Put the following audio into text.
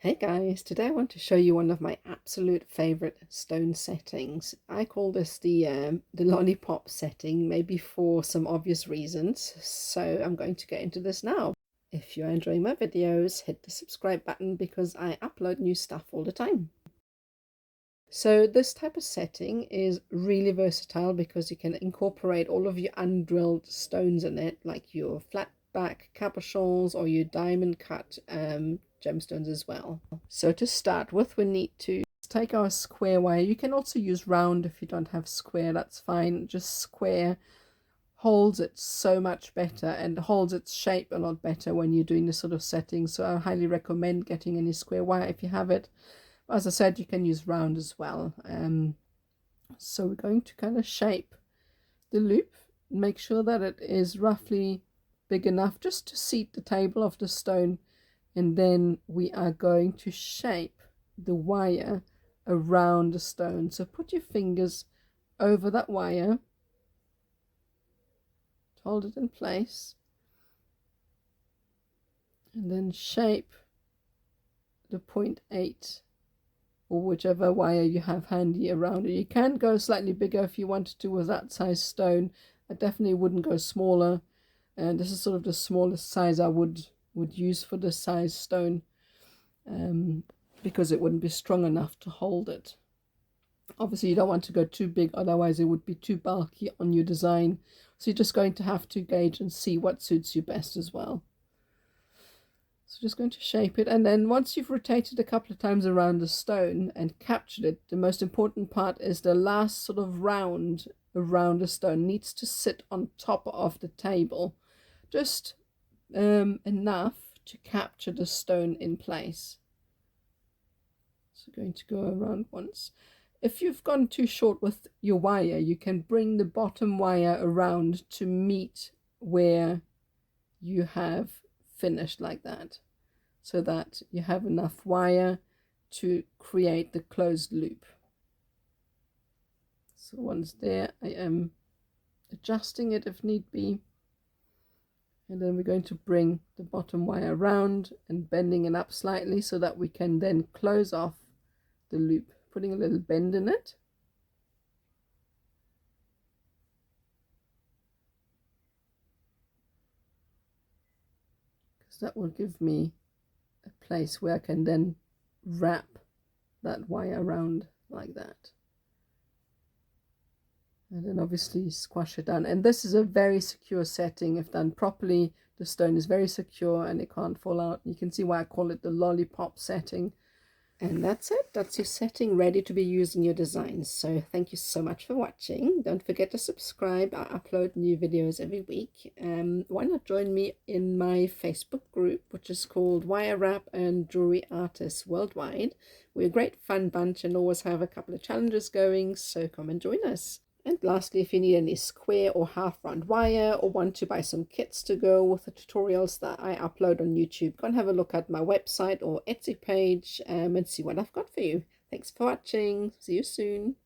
Hey guys, today I want to show you one of my absolute favorite stone settings. I call this the lollipop setting, maybe for some obvious reasons. So I'm going to get into this now. If you're enjoying my videos, hit the subscribe button because I upload new stuff all the time. So this type of setting is really versatile because you can incorporate all of your undrilled stones in it, like your flat back cabochons or your diamond cut gemstones as well. So to start with, we need to take our square wire. You can also use round if you don't have square, that's fine. Just square holds it so much better and holds its shape a lot better when you're doing this sort of setting. So I highly recommend getting any square wire if you have it. As I said, you can use round as well. So we're going to kind of shape the loop, make sure that it is roughly big enough just to seat the table of the stone, and then we are going to shape the wire around the stone. So put your fingers over that wire, hold it in place, and then shape the 0.8 or whichever wire you have handy around it. You can go slightly bigger if you wanted to with that size stone. I definitely wouldn't go smaller, and this is sort of the smallest size I would use for this size stone, because it wouldn't be strong enough to hold it. Obviously you don't want to go too big, otherwise it would be too bulky on your design. So you're just going to have to gauge and see what suits you best as well. So just going to shape it, and then once you've rotated a couple of times around the stone and captured it, the most important part is the last sort of round around the stone needs to sit on top of the table, just enough to capture the stone in place. So going to go around once. If you've gone too short with your wire, you can bring the bottom wire around to meet where you have finished, like that, so that you have enough wire to create the closed loop. So once there, I am adjusting it if need be, and then we're going to bring the bottom wire around and bending it up slightly so that we can then close off the loop, putting a little bend in it. That will give me a place where I can then wrap that wire around like that, and then obviously squash it down. And this is a very secure setting. If done properly, the stone is very secure and it can't fall out. You can see why I call it the lollipop setting. And that's it. That's your setting ready to be used in your designs. So thank you so much for watching. Don't forget to subscribe. I upload new videos every week. Why not join me in my Facebook group, which is called Wirewrap and Jewelry Artists Worldwide. We're a great fun bunch and always have a couple of challenges going, so come and join us. And lastly, if you need any square or half round wire or want to buy some kits to go with the tutorials that I upload on YouTube, go and have a look at my website or Etsy page and see what I've got for you. Thanks for watching. See you soon.